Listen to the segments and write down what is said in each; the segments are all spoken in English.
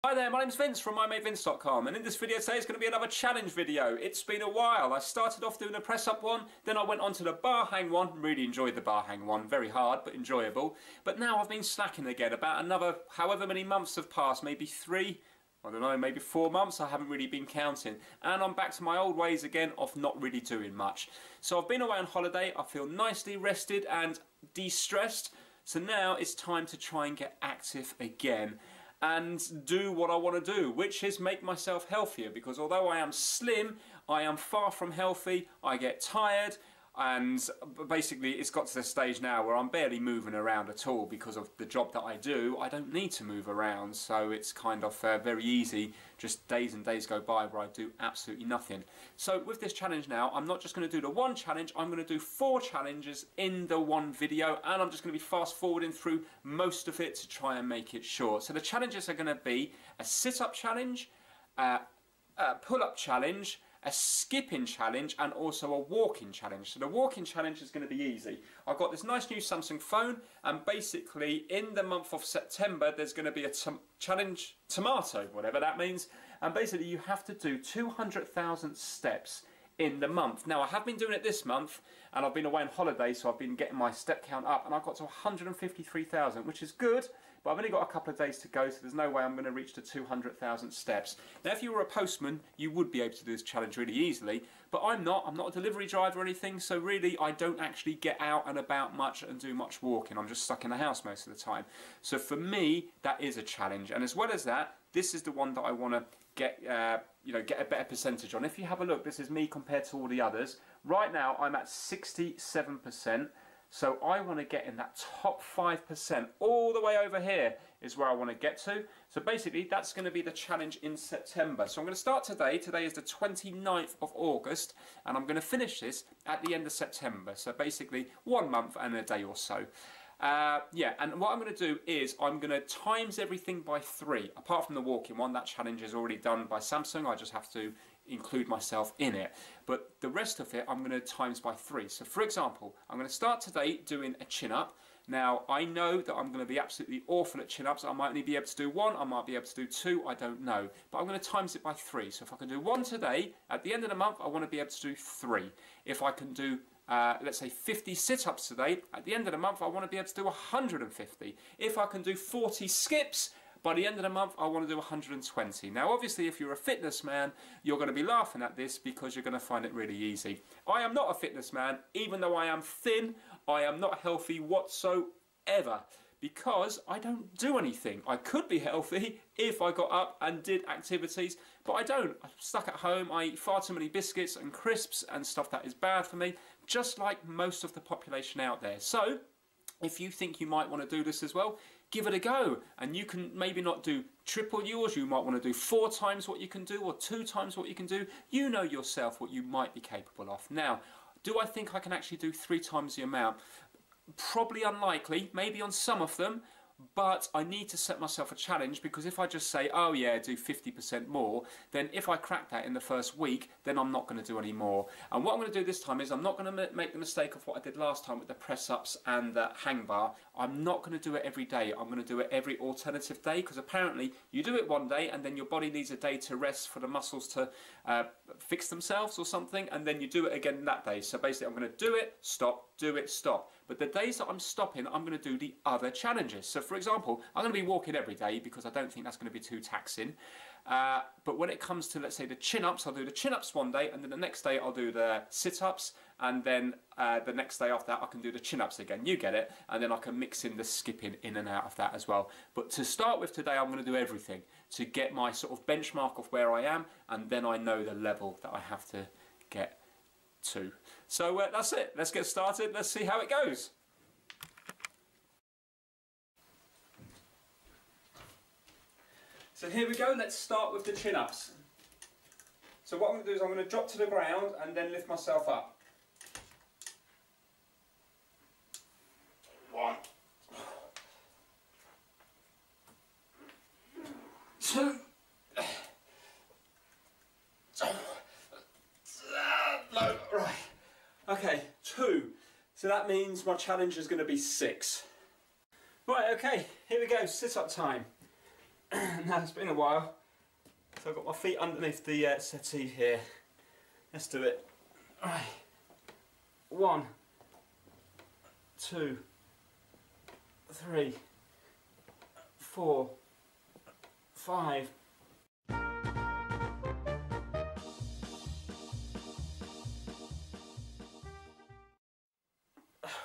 Hi there, my name's Vince from mymatevince.com, and in this video today is going to be another challenge video. It's been a while. I started off doing a press up one, then I went on to the bar hang one. Really enjoyed the bar hang one, very hard but enjoyable. But now I've been slacking again. About another however many months have passed, maybe 3, I don't know, maybe 4 months. I haven't really been counting, and I'm back to my old ways again of not really doing much. So I've been away on holiday, I feel nicely rested and de-stressed, so now it's time to try and get active again and do what I want to do, which is make myself healthier, because although I am slim, I am far from healthy. I get tired, and basically it's got to the stage now where I'm barely moving around at all because of the job that I do. I don't need to move around, so it's kind of very easy. Just days and days go by where I do absolutely nothing. So with this challenge now, I'm not just going to do the one challenge, I'm going to do 4 challenges in the one video, and I'm just going to be fast forwarding through most of it to try and make it short. So the challenges are going to be a sit-up challenge, a pull-up challenge, a skipping challenge, and also a walking challenge. So the walking challenge is going to be easy. I've got this nice new Samsung phone, and basically in the month of September there's going to be a challenge tomato, whatever that means, and basically you have to do 200,000 steps in the month. Now I have been doing it this month, and I've been away on holiday, so I've been getting my step count up, and I've got to 153,000, which is good, but I've only got a couple of days to go, so there's no way I'm going to reach the 200,000 steps. Now if you were a postman, you would be able to do this challenge really easily, but I'm not a delivery driver or anything, so really I don't actually get out and about much and do much walking. I'm just stuck in the house most of the time. So for me, that is a challenge, and as well as that, this is the one that I want to get get a better percentage on. If you have a look, this is me compared to all the others. Right now I'm at 67%, so I want to get in that top 5%. All the way over here is where I want to get to. So basically that's going to be the challenge in September. So I'm going to start today. Today is the 29th of August, and I'm going to finish this at the end of September. So basically 1 month and a day or so. Yeah, and what I'm going to do is I'm going to times everything by 3. Apart from the walking one, that challenge is already done by Samsung. I just have to include myself in it. But the rest of it I'm going to times by 3. So for example, I'm going to start today doing a chin-up. Now I know that I'm going to be absolutely awful at chin-ups. I might only be able to do 1, I might be able to do 2, I don't know. But I'm going to times it by 3. So if I can do 1 today, at the end of the month I want to be able to do 3. If I can do let's say 50 sit-ups today, at the end of the month I want to be able to do 150. If I can do 40 skips, by the end of the month I want to do 120. Now obviously if you're a fitness man, you're going to be laughing at this because you're going to find it really easy. I am not a fitness man. Even though I am thin, I am not healthy whatsoever, because I don't do anything. I could be healthy if I got up and did activities, but I don't. I'm stuck at home. I eat far too many biscuits and crisps and stuff that is bad for me, just like most of the population out there. So if you think you might want to do this as well, give it a go. And you can maybe not do triple yours, you might want to do 4 times what you can do or 2 times what you can do. You know yourself what you might be capable of. Now, do I think I can actually do 3 times the amount? Probably unlikely, maybe on some of them, but I need to set myself a challenge, because if I just say, oh yeah, do 50% more, then if I crack that in the first week, then I'm not going to do any more. And what I'm going to do this time is I'm not going to make the mistake of what I did last time with the press-ups and the hang bar. I'm not going to do it every day. I'm going to do it every alternative day, because apparently you do it one day and then your body needs a day to rest for the muscles to fix themselves or something, and then you do it again that day. So basically I'm going to do it, stop, do it, stop. But the days that I'm stopping, I'm going to do the other challenges. So for example, I'm going to be walking every day because I don't think that's going to be too taxing. But when it comes to, let's say, the chin-ups, I'll do the chin-ups one day, and then the next day I'll do the sit-ups, and then the next day after that I can do the chin-ups again. You get it? And then I can mix in the skipping in and out of that as well. But to start with today, I'm going to do everything to get my sort of benchmark of where I am, and then I know the level that I have to get to. So that's it. Let's get started. Let's see how it goes. So here we go. Let's start with the chin-ups. So what I'm going to do is I'm going to drop to the ground and then lift myself up. 1, 2. No, right. Okay, 2. So that means my challenge is going to be 6. Right, okay, here we go, sit-up time. Now it's been a while, so I've got my feet underneath the settee here. Let's do it. All right. 1, 2, 3, 4, 5.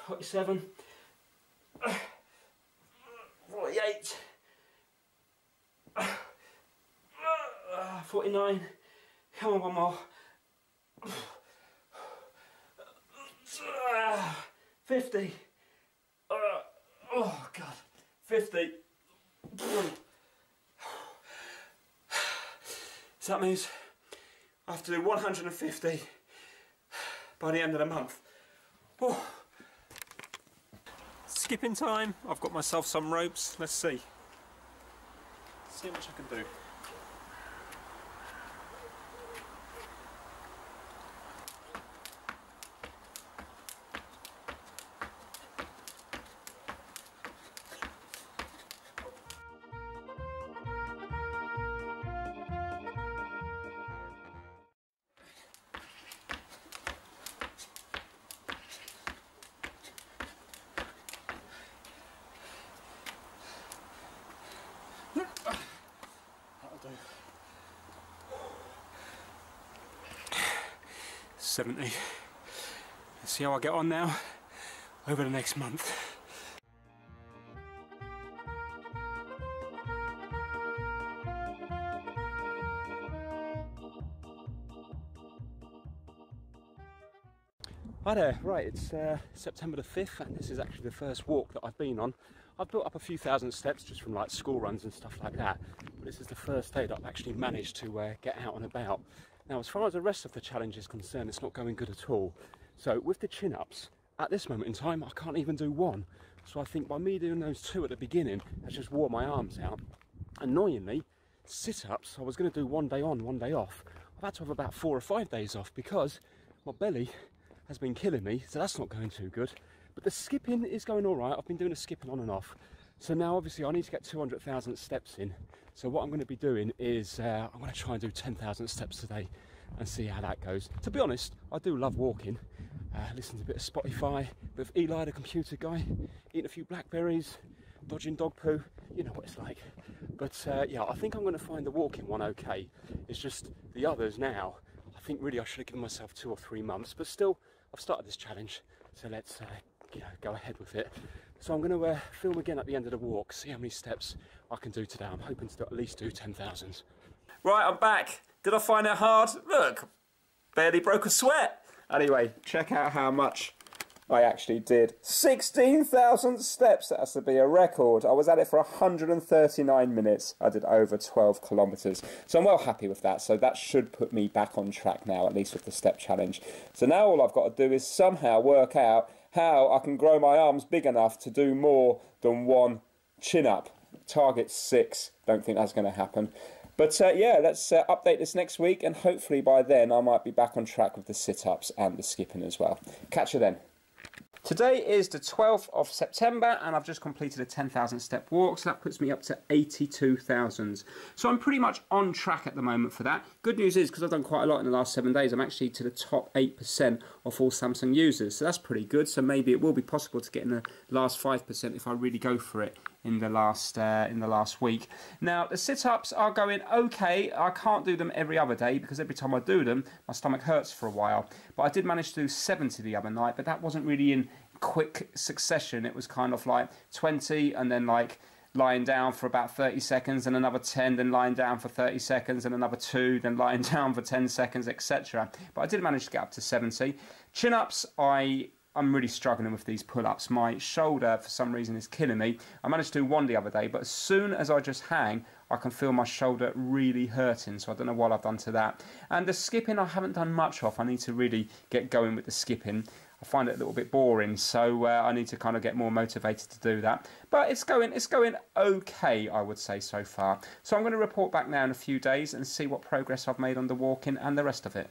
47, 48, 49, come on, one more, 50, oh God, 50, so that means I have to do 150 by the end of the month. Oh. Skipping time. I've got myself some ropes. Let's see. See how much I can do. That'll do. 70. Let's see how I get on now over the next month. Hi there, right, it's September the 5th and this is actually the first walk that I've been on. I've built up a few thousand steps just from like school runs and stuff like that, but this is the first day that I've actually managed to get out and about. Now as far as the rest of the challenge is concerned, it's not going good at all. So with the chin-ups, at this moment in time I can't even do one. So I think by me doing those 2 at the beginning, I just wore my arms out. Annoyingly, sit-ups, I was going to do 1 day on, 1 day off. I've had to have about 4 or 5 days off because my belly has been killing me, so that's not going too good. But the skipping is going all right. I've been doing the skipping on and off. So now obviously I need to get 200,000 steps in. So what I'm going to be doing is I'm going to try and do 10,000 steps today and see how that goes. To be honest, I do love walking. Listen to a bit of Spotify with Eli, the computer guy, eating a few blackberries, dodging dog poo. You know what it's like. But yeah, I think I'm going to find the walking one okay. It's just the others now. I think really I should have given myself 2 or 3 months, but still, I've started this challenge, so let's you know, go ahead with it. So I'm going to film again at the end of the walk, see how many steps I can do today. I'm hoping to at least do 10,000. Right, I'm back. Did I find it hard? Look, barely broke a sweat. Anyway, check out how much I actually did. 16,000 steps, that has to be a record. I was at it for 139 minutes. I did over 12 kilometres. So I'm well happy with that. So that should put me back on track now, at least with the step challenge. So now all I've got to do is somehow work out how I can grow my arms big enough to do more than 1 chin-up. Target 6. Don't think that's going to happen. But yeah, let's update this next week, and hopefully by then I might be back on track with the sit-ups and the skipping as well. Catch you then. Today is the 12th of September and I've just completed a 10,000 step walk, so that puts me up to 82,000. So I'm pretty much on track at the moment for that. Good news is, because I've done quite a lot in the last 7 days, I'm actually to the top 8% of all Samsung users, so that's pretty good. So maybe it will be possible to get in the last 5% if I really go for it in the last week. Now the sit-ups are going okay. I can't do them every other day because every time I do them my stomach hurts for a while, but I did manage to do 70 the other night, but that wasn't really in quick succession. It was kind of like 20 and then like lying down for about 30 seconds and another 10, then lying down for 30 seconds and another 2, then lying down for 10 seconds, etc. But I did manage to get up to 70. Chin-ups, I'm really struggling with these pull-ups. My shoulder, for some reason, is killing me. I managed to do 1 the other day, but as soon as I just hang, I can feel my shoulder really hurting, so I don't know what I've done to that. And the skipping, I haven't done much of. I need to really get going with the skipping. I find it a little bit boring, so I need to kind of get more motivated to do that. But it's going okay, I would say, so far. So I'm going to report back now in a few days and see what progress I've made on the walking and the rest of it.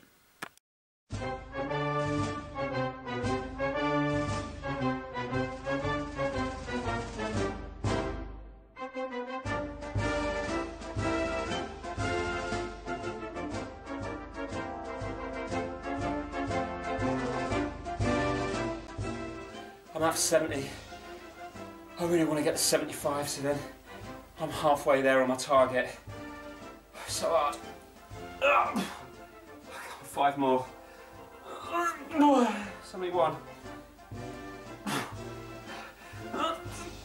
I'm at 70. I really want to get to 75, so then I'm halfway there on my target. So hard. 5 more. 71.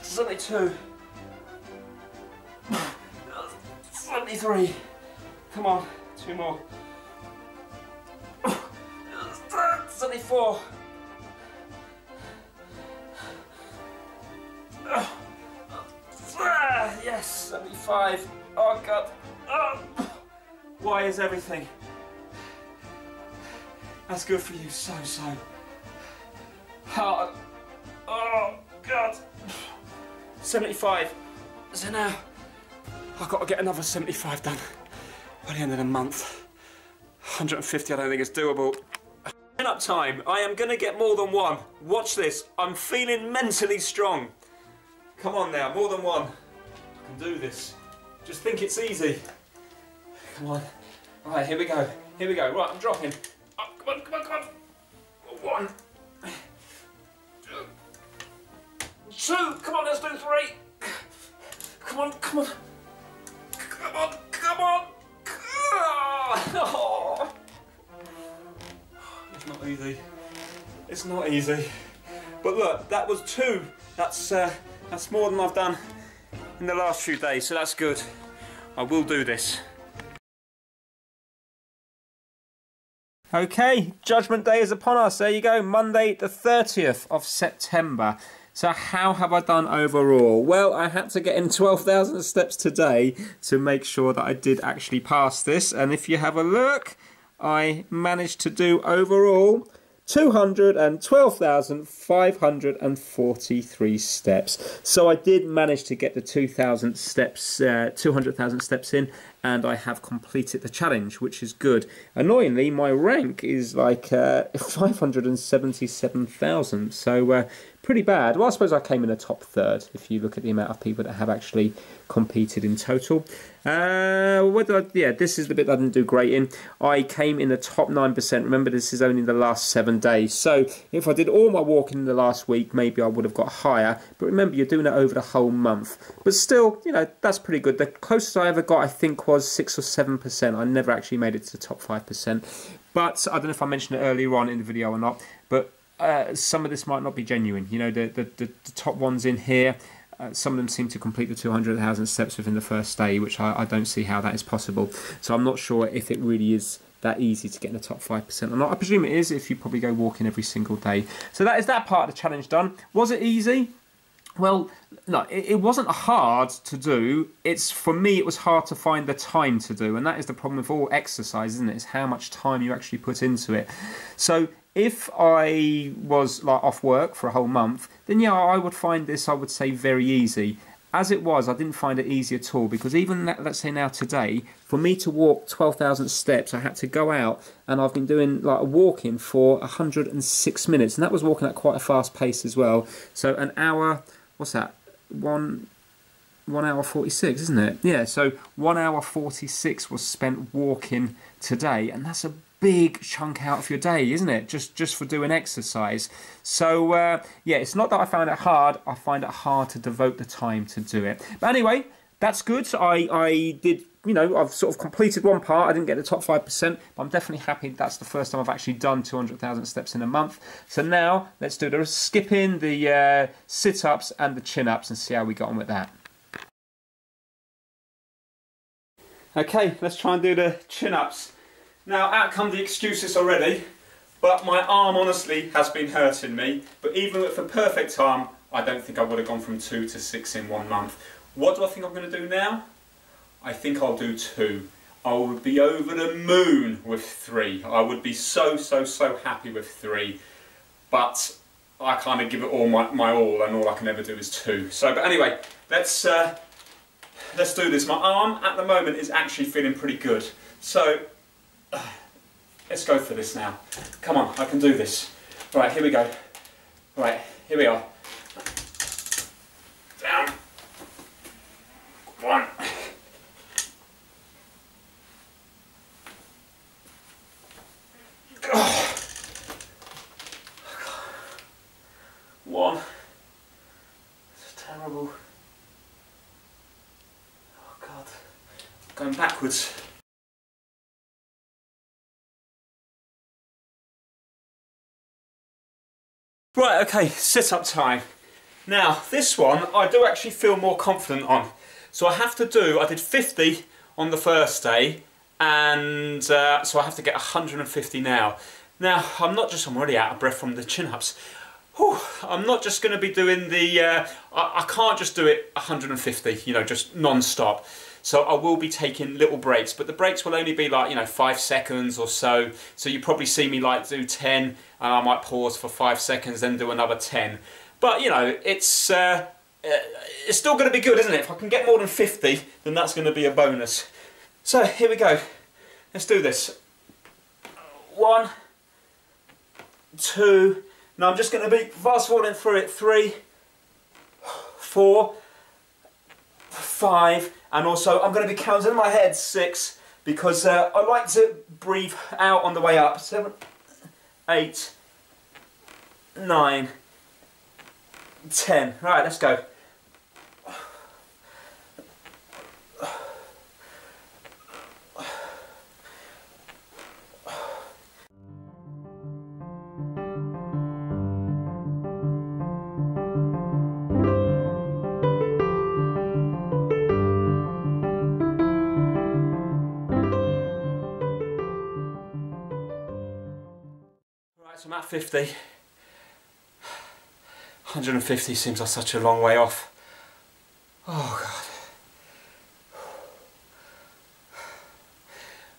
72. 73. Come on, 2 more. 74. Yes, 75. Oh God. Why is everything? That's good for you, so hard. Oh God. 75. So now I've got to get another 75 done by the end of the month. 150 I don't think is doable. Chin-up time. I am going to get more than one. Watch this. I'm feeling mentally strong. Come on now, more than one. I can do this. Just think it's easy. Come on. Alright, here we go. Here we go. Right, I'm dropping. Oh, come on, come on, come on. 1. 2. Come on, let's do 3. Come on, come on. Come on, come on. Oh. It's not easy. It's not easy. But look, that was 2. That's more than I've done in the last few days, so that's good. I will do this. Okay, Judgment Day is upon us. There you go, Monday the 30th of September. So how have I done overall? Well, I had to get in 12,000 steps today to make sure that I did actually pass this. And if you have a look, I managed to do overall 212,543 steps. So I did manage to get the 2,000 steps, 200,000 steps in, and I have completed the challenge, which is good. Annoyingly, my rank is like 577,000, so pretty bad. Well, I suppose I came in the top third if you look at the amount of people that have actually competed in total. This is the bit that I didn't do great in. I came in the top 9%. Remember, this is only the last 7 days. So if I did all my walking in the last week, maybe I would have got higher. But remember, you're doing it over the whole month. But still, you know, that's pretty good. The closest I ever got, I think, was 6 or 7%. I never actually made it to the top 5%. But I don't know if I mentioned it earlier on in the video or not, but some of this might not be genuine. You know, the top ones in here, some of them seem to complete the 200,000 steps within the first day, which I don't see how that is possible. So I'm not sure if it really is that easy to get in the top 5% or not. I presume it is if you probably go walking every single day. So that is that part of the challenge done. Was it easy? Well, no, it wasn't hard to do. For me, it was hard to find the time to do. And that is the problem with all exercise, isn't it? It's how much time you actually put into it. So if I was like off work for a whole month, then yeah, I would find this, I would say, very easy. As it was, I didn't find it easy at all, because even, let's say now today, for me to walk 12,000 steps, I had to go out, and I've been doing like walking for 106 minutes, and that was walking at quite a fast pace as well. So an hour, what's that? 1 hour 46, isn't it? Yeah, so 1 hour 46 was spent walking today, and that's a big chunk out of your day, isn't it? Just for doing exercise. So yeah, it's not that I found it hard. I find it hard to devote the time to do it. But anyway, that's good. I did, you know, I've sort of completed one part. I didn't get the top 5%, but I'm definitely happy that's the first time I've actually done 200,000 steps in a month. So now let's do the skipping, the sit-ups and the chin-ups and see how we got on with that. Okay, let's try and do the chin-ups. Now, out come the excuses already, but my arm honestly has been hurting me. But even with a perfect arm, I don't think I would have gone from 2 to 6 in 1 month. What do I think I'm going to do now? I think I'll do 2. I would be over the moon with 3. I would be so happy with 3. But I kind of give it all my all, and all I can ever do is 2. So, but anyway, let's do this. My arm at the moment is actually feeling pretty good. So let's go for this now. Come on, I can do this. Right, here we go. Right, here we are. Down. 1. 1. It's terrible. Oh God. Going backwards. Right, okay, sit-up time. Now, this one I do actually feel more confident on. So I did 50 on the first day, and so I have to get 150 now. Now, I'm already out of breath from the chin-ups. I'm not just going to be doing the, I can't just do it 150, you know, just non-stop. So I will be taking little breaks, but the breaks will only be like, you know, 5 seconds or so. So you probably see me like do 10, and I might pause for 5 seconds, then do another 10. But, you know, it's still going to be good, isn't it? If I can get more than 50, then that's going to be a bonus. So here we go. Let's do this. 1, 2. Now I'm just going to be fast forwarding through it. 3, 4, 5, and also I'm going to be counting in my head 6, because I like to breathe out on the way up. 7, 8, 9, 10. Right, let's go. So I'm at 50. 150 seems like such a long way off. Oh God.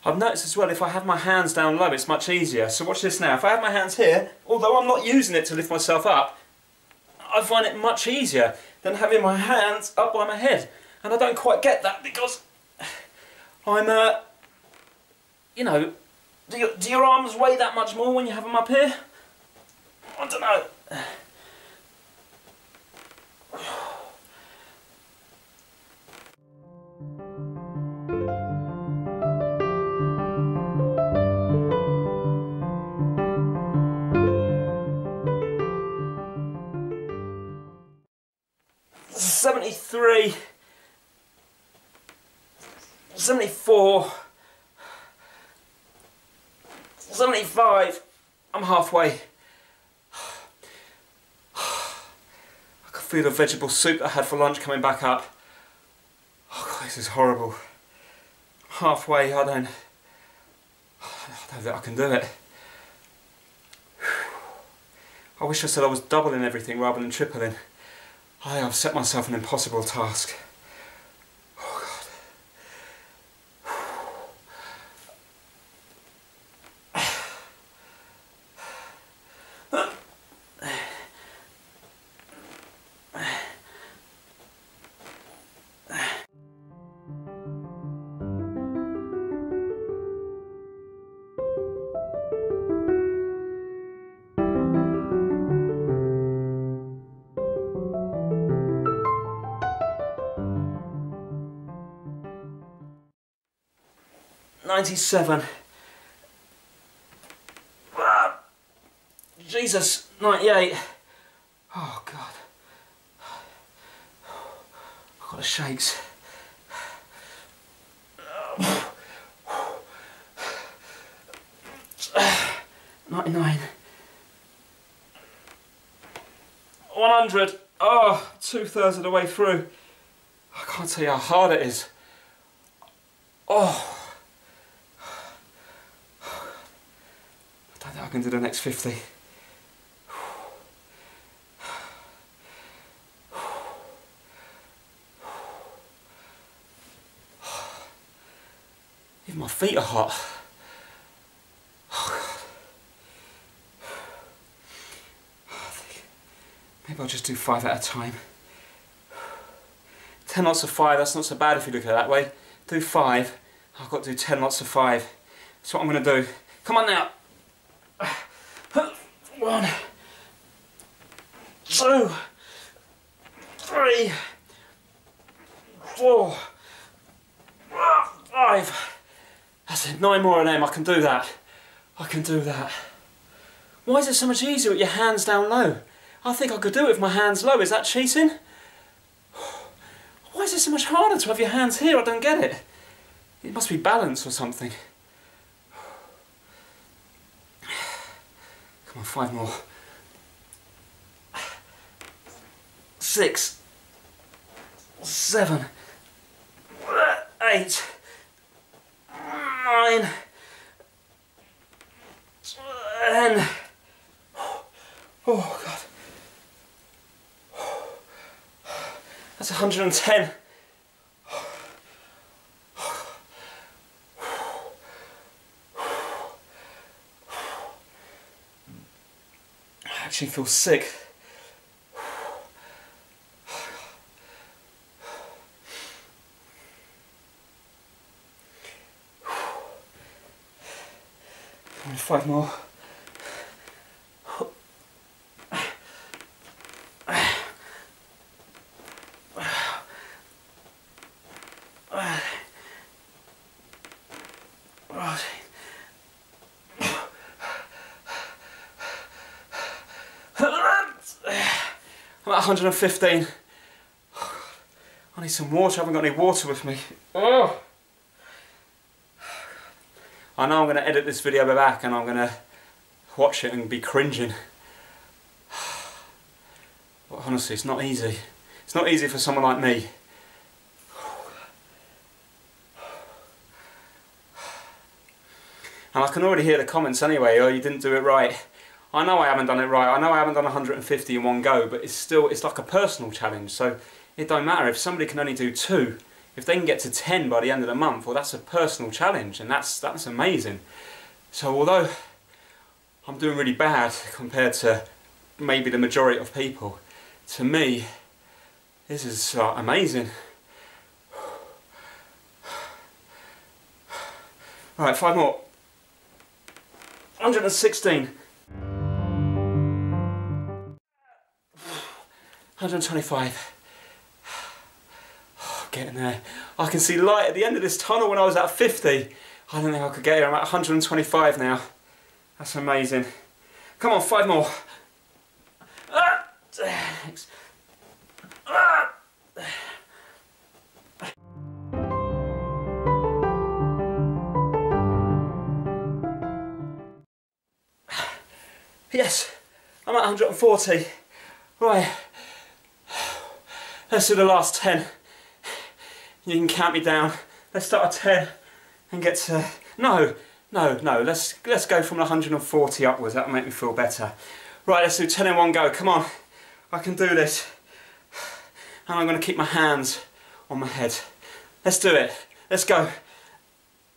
I've noticed as well, if I have my hands down low, it's much easier. So watch this now. If I have my hands here, although I'm not using it to lift myself up, I find it much easier than having my hands up by my head. And I don't quite get that because I'm, you know, do your arms weigh that much more when you have them up here? I don't know. 73, 74, 75, I'm halfway. I can feel the vegetable soup I had for lunch coming back up. Oh God, this is horrible. Halfway, I don't think I can do it. I wish I said I was doubling everything rather than tripling. I've set myself an impossible task. Oh God. 97. Jesus, 98. Oh God. I've got the shakes. 99. 100. Oh, 2/3 of the way through. I can't tell you how hard it is. Oh. I don't think I can do the next 50. Even my feet are hot. Oh God. Maybe I'll just do 5 at a time. 10 lots of 5, that's not so bad if you look at it that way. Do 5, I've got to do 10 lots of 5. That's what I'm going to do. Come on now. 1, 2, 3, 4, 5. That's it, 9 more of them. I can do that. I can do that. Why is it so much easier with your hands down low? I think I could do it with my hands low. Is that cheating? Why is it so much harder to have your hands here? I don't get it. It must be balance or something. Come on, 5 more. 6, 7, 8, 9, 10. Oh God. That's 110. I actually feel sick. Only 5 more. I'm at 115. I need some water. I haven't got any water with me. Oh. I know I'm going to edit this video back and I'm going to watch it and be cringing. But honestly, it's not easy. It's not easy for someone like me. And I can already hear the comments anyway, oh, you didn't do it right. I know I haven't done it right. I know I haven't done 150 in one go, but it's like a personal challenge. So it don't matter. If somebody can only do 2, if they can get to 10 by the end of the month, well, that's a personal challenge, and that's amazing. So although I'm doing really bad compared to maybe the majority of people, to me, this is amazing. Alright, 5 more. 116. 125. Oh, getting there. I can see light at the end of this tunnel. When I was at 50, I don't think I could get here. I'm at 125 now. That's amazing. Come on, 5 more. Thanks. Yes, I'm at 140. Right. Let's do the last 10. You can count me down. Let's start at 10 and get to... No. Let's go from 140 upwards. That'll make me feel better. Right, let's do 10 in one go. Come on. I can do this. And I'm going to keep my hands on my head. Let's do it. Let's go.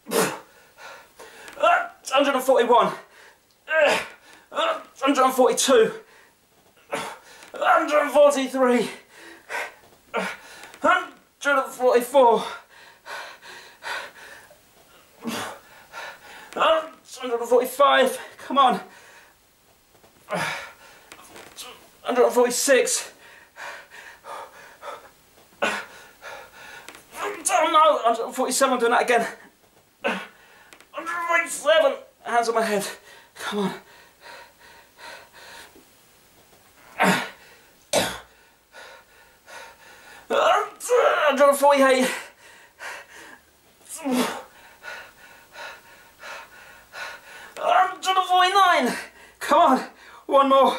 141. 142. 143. 144. 145. Come on. 146. Oh no, 147. I'm doing that again. 147. Hands on my head. Come on. 148. 149. Come on. One more.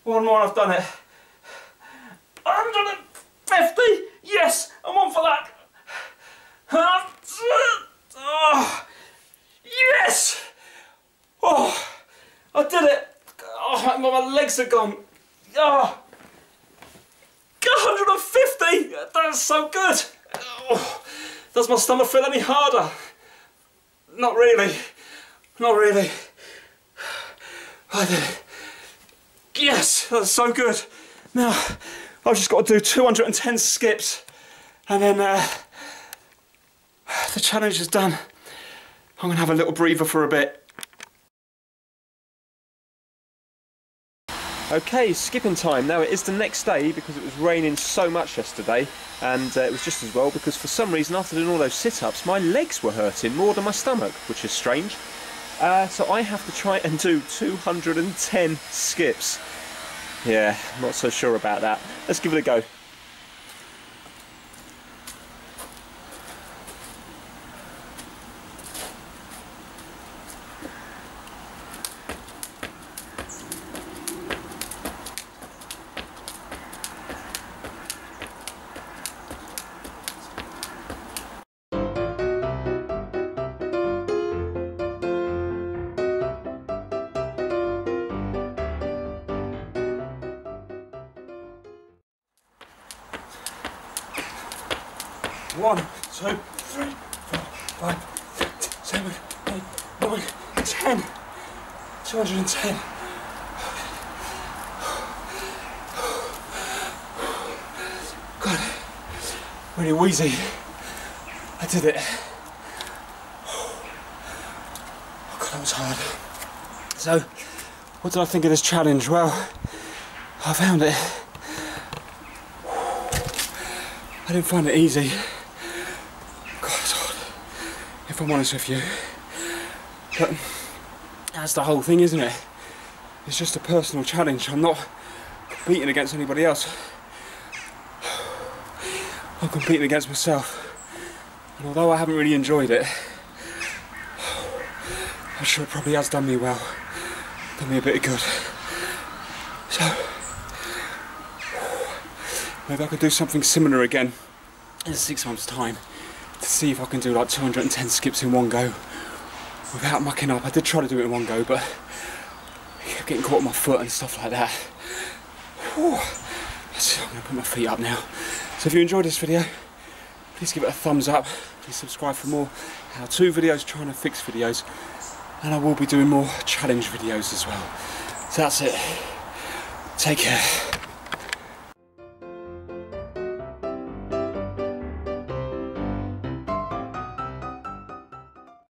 One more, I've done it. 150. Yes, I'm on for that. Oh, yes. Oh, I did it. Oh, my legs are gone. Oh. 150! That's so good! Oh, does my stomach feel any harder? Not really. Not really. I did it. Yes! That's so good. Now, I've just got to do 210 skips and then the challenge is done. I'm going to have a little breather for a bit. Okay, skipping time. Now it is the next day because it was raining so much yesterday, and it was just as well because for some reason after doing all those sit-ups my legs were hurting more than my stomach, which is strange. So I have to try and do 210 skips. Yeah, not so sure about that. Let's give it a go. One, 2, 3, 4, 5, 6, 7, 8, 9, 10. 210. God, really wheezy. I did it. Oh God, that was hard. So, what did I think of this challenge? Well, I found it. I didn't find it easy. God, if I'm honest with you. But that's the whole thing, isn't it? It's just a personal challenge. I'm not competing against anybody else. I'm competing against myself. And although I haven't really enjoyed it, I'm sure it probably has done me well. Done me a bit of good. So, maybe I could do something similar again in 6 months' time to see if I can do like 210 skips in one go without mucking up. I did try to do it in one go, but I kept getting caught on my foot and stuff like that. Whew. So I'm going to put my feet up now. So if you enjoyed this video, please give it a thumbs up. Please subscribe for more how-to videos, trying to fix videos, and I will be doing more challenge videos as well. So that's it. Take care.